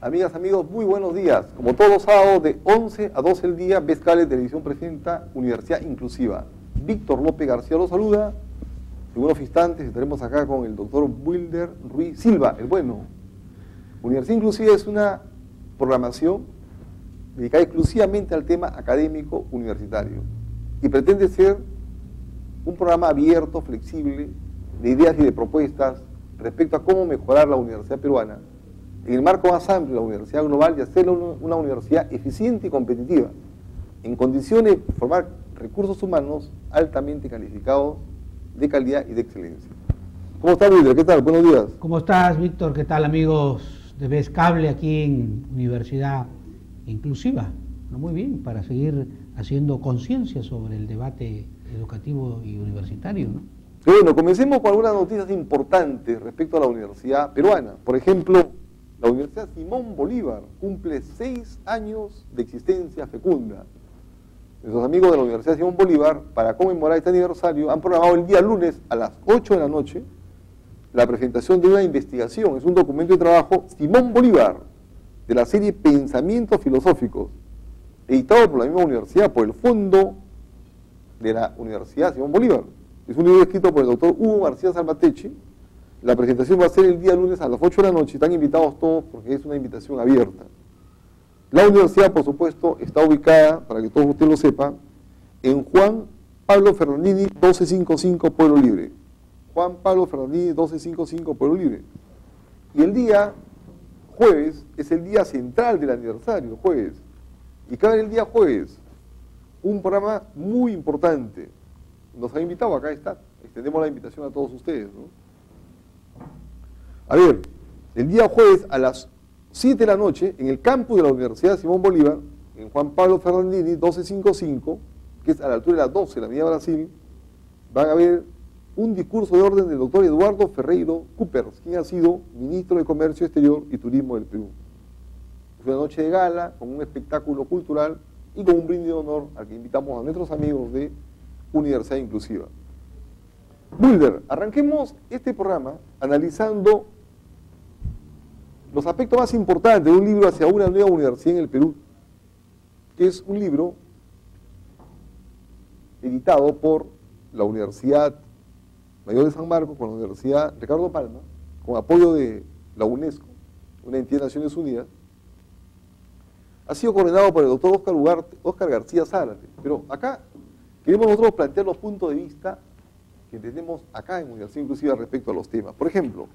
Amigas, amigos, muy buenos días. Como todos los sábados de 11 a 12 del día, Vez Cable Televisión presenta Universidad Inclusiva. Víctor López García los saluda. En unos instantes estaremos acá con el doctor Wilder Ruiz Silva, el bueno. Universidad Inclusiva es una programación dedicada exclusivamente al tema académico universitario y pretende ser un programa abierto, flexible, de ideas y de propuestas respecto a cómo mejorar la universidad peruana en el marco más amplio de la universidad global y hacerla una universidad eficiente y competitiva, en condiciones de formar recursos humanos altamente calificados, de calidad y de excelencia. ¿Cómo estás, Wilder? ¿Qué tal? Buenos días. ¿Cómo estás, Víctor? ¿Qué tal, amigos de Vez Cable aquí en Universidad Inclusiva? Muy bien, para seguir haciendo conciencia sobre el debate educativo y universitario, ¿no? Bueno, comencemos con algunas noticias importantes respecto a la universidad peruana. Por ejemplo, la Universidad Simón Bolívar cumple 6 años de existencia fecunda. Nuestros amigos de la Universidad Simón Bolívar, para conmemorar este aniversario, han programado el día lunes a las 8 de la noche la presentación de una investigación. Es un documento de trabajo Simón Bolívar, de la serie Pensamientos Filosóficos, editado por la misma universidad, por el Fondo de la Universidad Simón Bolívar. Es un libro escrito por el doctor Hugo García Salvatechi. La presentación va a ser el día lunes a las 8 de la noche. Están invitados todos porque es una invitación abierta. La universidad, por supuesto, está ubicada, para que todos ustedes lo sepan, en Juan Pablo Fernandini 1255 Pueblo Libre. Juan Pablo Fernandini 1255 Pueblo Libre. Y el día jueves es el día central del aniversario, jueves. Y cabe el día jueves un programa muy importante. Nos han invitado, acá está. Extendemos la invitación a todos ustedes, ¿no? A ver, el día jueves a las 7 de la noche, en el campus de la Universidad Simón Bolívar, en Juan Pablo Fernandini 1255, que es a la altura de las 12 de la Avenida Brasil, van a haber un discurso de orden del doctor Eduardo Ferreiro Coopers, quien ha sido ministro de Comercio Exterior y Turismo del Perú. Es una noche de gala, con un espectáculo cultural y con un brindis de honor al que invitamos a nuestros amigos de Universidad Inclusiva. Wilder, arranquemos este programa analizando los aspectos más importantes de un libro hacia una nueva universidad en el Perú, que es un libro editado por la Universidad Mayor de San Marcos, con la Universidad Ricardo Palma, con apoyo de la UNESCO, una entidad de Naciones Unidas. Ha sido coordinado por el doctor Oscar García Zárate. Pero acá queremos nosotros plantear los puntos de vista que tenemos acá en Universidad Inclusiva respecto a los temas. Por ejemplo,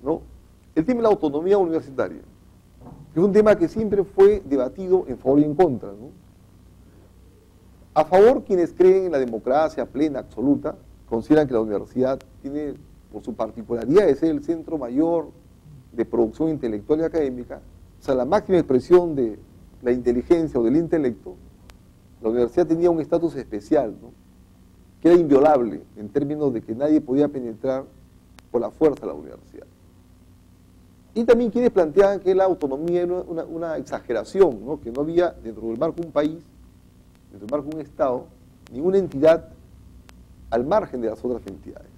¿no?, el tema de la autonomía universitaria, que es un tema que siempre fue debatido en favor y en contra, ¿no? A favor, quienes creen en la democracia plena, absoluta, consideran que la universidad tiene, por su particularidad de ser el centro mayor de producción intelectual y académica, o sea, la máxima expresión de la inteligencia o del intelecto, la universidad tenía un estatus especial, ¿no?, que era inviolable en términos de que nadie podía penetrar por la fuerza de la universidad. Y también quienes planteaban que la autonomía era una exageración, ¿no?, que no había dentro del marco de un país, dentro del marco de un Estado, ninguna entidad al margen de las otras entidades.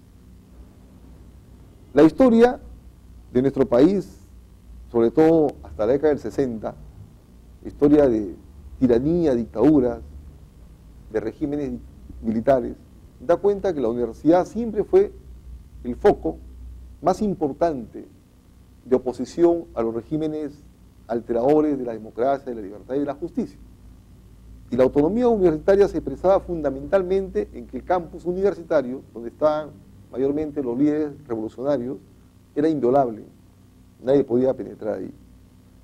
La historia de nuestro país, sobre todo hasta la década del 60, historia de tiranía, dictaduras, de regímenes militares, da cuenta que la universidad siempre fue el foco más importante de oposición a los regímenes alteradores de la democracia, de la libertad y de la justicia. Y la autonomía universitaria se expresaba fundamentalmente en que el campus universitario, donde estaban mayormente los líderes revolucionarios, era inviolable, nadie podía penetrar ahí.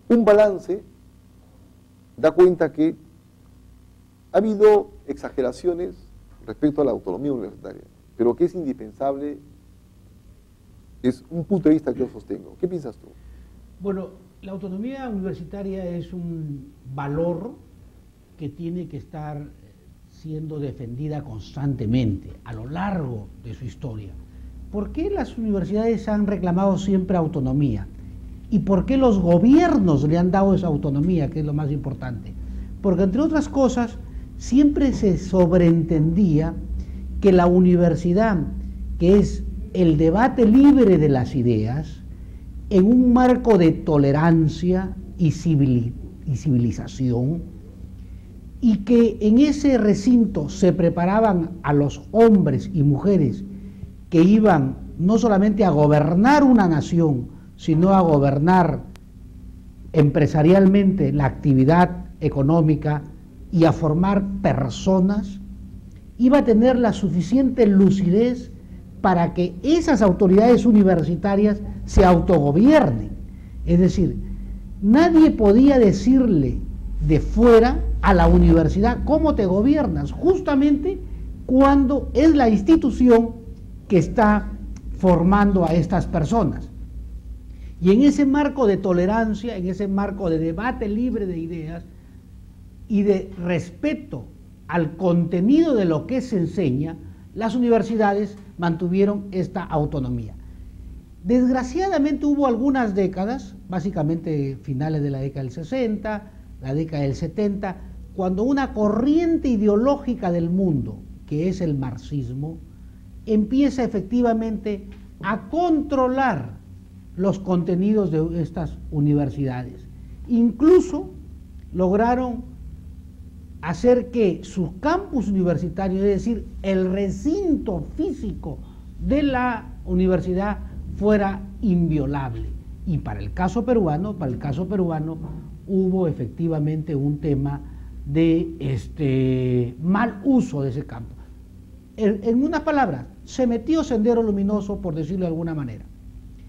Un balance da cuenta que ha habido exageraciones respecto a la autonomía universitaria, pero que es indispensable. Es un punto de vista que yo sostengo. ¿Qué piensas tú? Bueno, la autonomía universitaria es un valor que tiene que estar siendo defendida constantemente a lo largo de su historia. ¿Por qué las universidades han reclamado siempre autonomía? ¿Y por qué los gobiernos le han dado esa autonomía, que es lo más importante? Porque, entre otras cosas, siempre se sobreentendía que la universidad, que es el debate libre de las ideas, en un marco de tolerancia y civilización, y que en ese recinto se preparaban a los hombres y mujeres que iban no solamente a gobernar una nación, sino a gobernar empresarialmente la actividad económica y a formar personas, iba a tener la suficiente lucidez para que esas autoridades universitarias se autogobiernen. Es decir, nadie podía decirle de fuera a la universidad cómo te gobiernas, justamente cuando es la institución que está formando a estas personas. Y en ese marco de tolerancia, en ese marco de debate libre de ideas y de respeto al contenido de lo que se enseña, las universidades mantuvieron esta autonomía. Desgraciadamente hubo algunas décadas, básicamente finales de la década del 60, la década del 70, cuando una corriente ideológica del mundo, que es el marxismo, empieza efectivamente a controlar los contenidos de estas universidades. Incluso lograron hacer que su campus universitario, es decir, el recinto físico de la universidad, fuera inviolable. Y para el caso peruano hubo efectivamente un tema de mal uso de ese campo. En unas palabras, se metió Sendero Luminoso, por decirlo de alguna manera.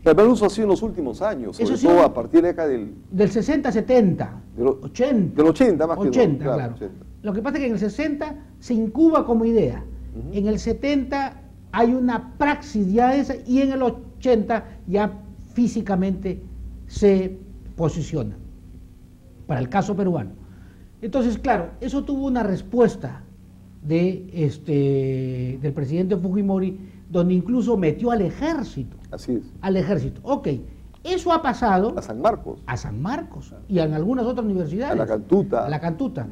El mal uso ha sido en los últimos años, sobre todo a partir de la década del 60, 70, 80. Del 80 más que 80, no, claro. 80. Lo que pasa es que en el 60 se incuba como idea. En el 70 hay una praxis ya esa, y en el 80 ya físicamente se posiciona, para el caso peruano. Entonces, claro, eso tuvo una respuesta del presidente Fujimori, donde incluso metió al ejército. Así es. Al ejército. Ok, eso ha pasado a San Marcos. A San Marcos y en algunas otras universidades. A la Cantuta. A la Cantuta.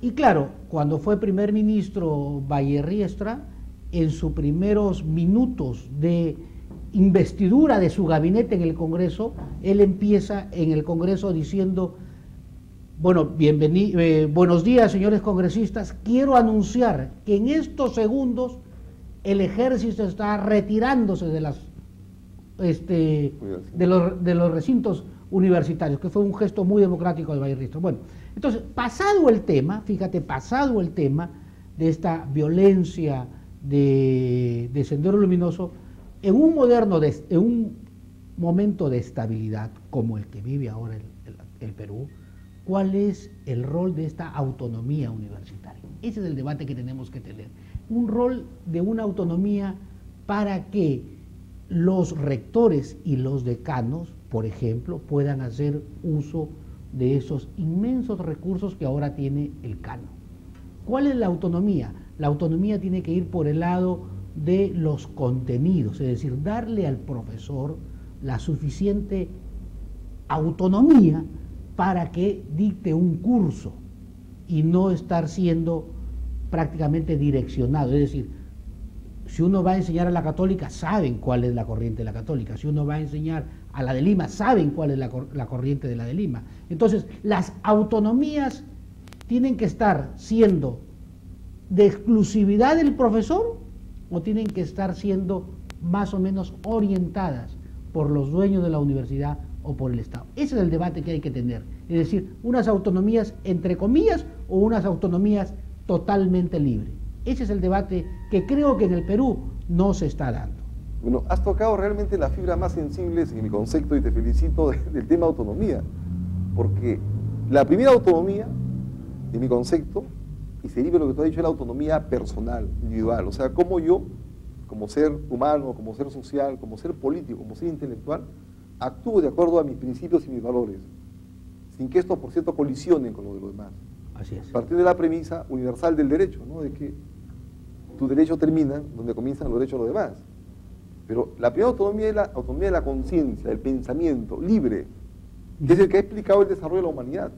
Y claro, cuando fue primer ministro Bayerriestra, en sus primeros minutos de investidura de su gabinete en el Congreso, él empieza en el Congreso diciendo: bueno, buenos días, señores congresistas, quiero anunciar que en estos segundos el ejército está retirándose de los recintos universitarios, que fue un gesto muy democrático de Bayerriestra. Bueno, entonces, pasado el tema, fíjate, pasado el tema de esta violencia de Sendero Luminoso, en un momento de estabilidad como el que vive ahora el Perú, ¿cuál es el rol de esta autonomía universitaria? Ese es el debate que tenemos que tener. Un rol de una autonomía para que los rectores y los decanos, por ejemplo, puedan hacer uso de esos inmensos recursos que ahora tiene el canon. ¿Cuál es la autonomía? La autonomía tiene que ir por el lado de los contenidos, es decir, darle al profesor la suficiente autonomía para que dicte un curso y no estar siendo prácticamente direccionado. Es decir, si uno va a enseñar a la católica, saben cuál es la corriente de la católica. Si uno va a enseñar a la de Lima, saben cuál es la corriente de la de Lima. Entonces, las autonomías tienen que estar siendo de exclusividad del profesor o tienen que estar siendo más o menos orientadas por los dueños de la universidad o por el Estado. Ese es el debate que hay que tener. Es decir, unas autonomías entre comillas o unas autonomías totalmente libres. Ese es el debate que creo que en el Perú no se está dando. Bueno, has tocado realmente las fibras más sensibles en mi concepto y te felicito del tema autonomía, porque la primera autonomía, en mi concepto, y se deriva lo que tú has dicho, es la autonomía personal, individual. O sea, como yo, como ser humano, como ser social, como ser político, como ser intelectual, actúo de acuerdo a mis principios y mis valores, sin que estos, por cierto, colisionen con lo de los demás. Así es. Partiendo de la premisa universal del derecho, ¿no? De que tus derechos terminan donde comienzan los derechos de los demás. Pero la primera autonomía es la autonomía de la conciencia, del pensamiento libre, que es el que ha explicado el desarrollo de la humanidad.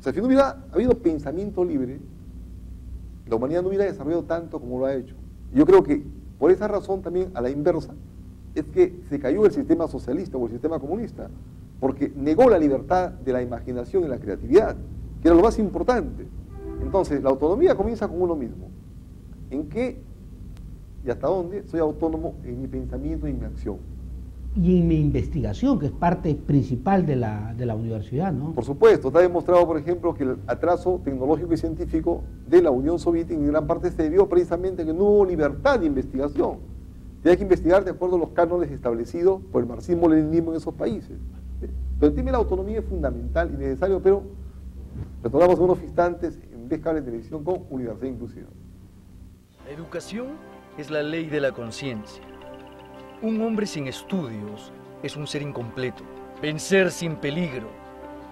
O sea, si no hubiera habido pensamiento libre, la humanidad no hubiera desarrollado tanto como lo ha hecho. Y yo creo que por esa razón también, a la inversa, es que se cayó el sistema socialista o el sistema comunista, porque negó la libertad de la imaginación y la creatividad, que era lo más importante. Entonces, la autonomía comienza con uno mismo. ¿En qué y hasta dónde soy autónomo en mi pensamiento y en mi acción? Y en mi investigación, que es parte principal de la universidad, ¿no? Por supuesto, está demostrado, por ejemplo, que el atraso tecnológico y científico de la Unión Soviética en gran parte se debió precisamente a que no hubo libertad de investigación. Tenía que investigar de acuerdo a los cánones establecidos por el marxismo-leninismo en esos países. Pero el tema de la autonomía es fundamental y necesario, pero retornamos unos instantes en Ves Cable Televisión con Universidad Inclusiva. La educación es la ley de la conciencia. Un hombre sin estudios es un ser incompleto. Vencer sin peligro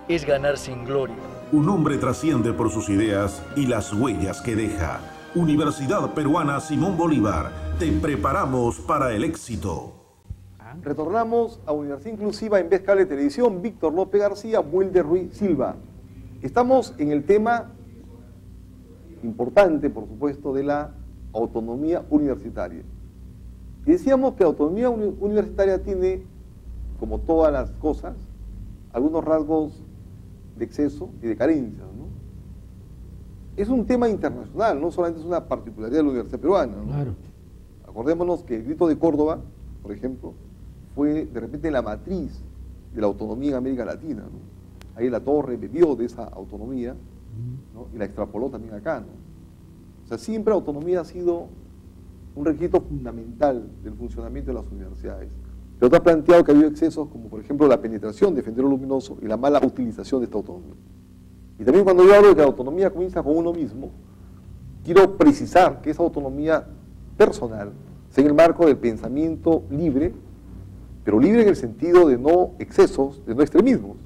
es ganar sin gloria. Un hombre trasciende por sus ideas y las huellas que deja. Universidad Peruana Simón Bolívar, te preparamos para el éxito. Retornamos a Universidad Inclusiva en Ves Cable Televisión, Víctor López García, Wilder Ruiz Silva. Estamos en el tema importante, por supuesto, de la autonomía universitaria. Y decíamos que la autonomía universitaria tiene, como todas las cosas, algunos rasgos de exceso y de carencias, ¿no? Es un tema internacional, no solamente es una particularidad de la Universidad Peruana, ¿no? Claro. Acordémonos que el Grito de Córdoba, por ejemplo, fue de repente la matriz de la autonomía en América Latina, ¿no? Ahí La Torre bebió de esa autonomía, ¿no? Y la extrapoló también acá, ¿no? O sea, siempre la autonomía ha sido un requisito fundamental del funcionamiento de las universidades. Pero te ha planteado que ha habido excesos como, por ejemplo, la penetración de Sendero Luminoso y la mala utilización de esta autonomía. Y también cuando yo hablo de que la autonomía comienza con uno mismo, quiero precisar que esa autonomía personal sea en el marco del pensamiento libre, pero libre en el sentido de no excesos, de no extremismos.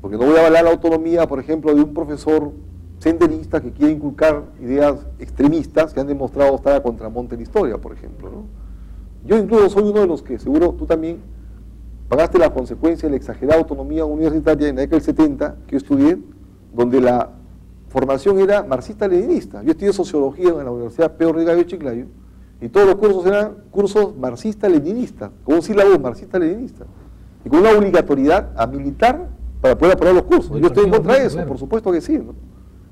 Porque no voy a avalar la autonomía, por ejemplo, de un profesor senderista que quiere inculcar ideas extremistas que han demostrado estar a contramonte en la historia, por ejemplo, ¿no? Yo incluso soy uno de los que, seguro tú también, pagaste la consecuencia de la exagerada autonomía universitaria en la década del 70, que yo estudié, donde la formación era marxista-leninista. Yo estudié sociología en la Universidad Pedro Rigallo de Chiclayo, y todos los cursos eran cursos marxista-leninistas, con un sílabo marxista-leninista, y con una obligatoriedad a militar para poder aprobar los cursos. Yo estoy en contra de eso, por supuesto que sí, ¿no?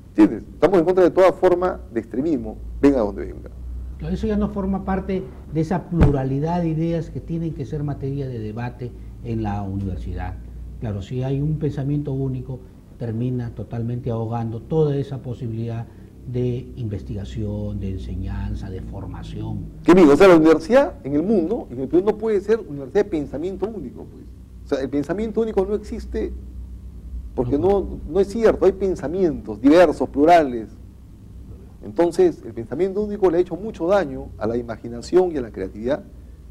¿Entiendes? Estamos en contra de toda forma de extremismo, venga donde venga. Claro, eso ya no forma parte de esa pluralidad de ideas que tienen que ser materia de debate en la universidad. Claro, si hay un pensamiento único, termina totalmente ahogando toda esa posibilidad de investigación, de enseñanza, de formación. ¿Qué digo? O sea, la universidad en el mundo, en el Perú, no puede ser universidad de pensamiento único, pues. O sea, el pensamiento único no existe porque no es cierto, hay pensamientos diversos, plurales. Entonces, el pensamiento único le ha hecho mucho daño a la imaginación y a la creatividad,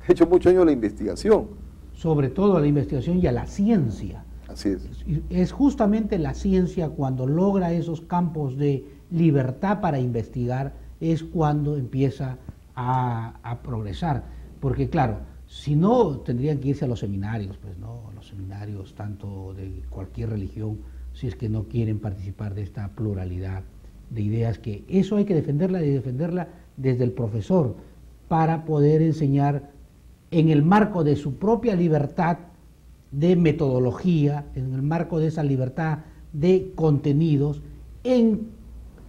ha hecho mucho daño a la investigación. Sobre todo a la investigación y a la ciencia. Así es. Es justamente la ciencia cuando logra esos campos de libertad para investigar, es cuando empieza a progresar. Porque claro, si no, tendrían que irse a los seminarios, pues no, a los seminarios tanto de cualquier religión, si es que no quieren participar de esta pluralidad de ideas, que eso hay que defenderla y defenderla desde el profesor para poder enseñar en el marco de su propia libertad de metodología, en el marco de esa libertad de contenidos, en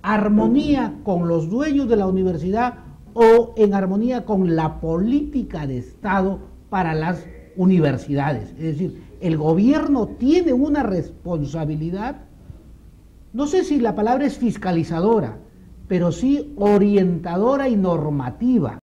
armonía con los dueños de la universidad o en armonía con la política de Estado para las universidades. Es decir, el gobierno tiene una responsabilidad, no sé si la palabra es fiscalizadora, pero sí orientadora y normativa.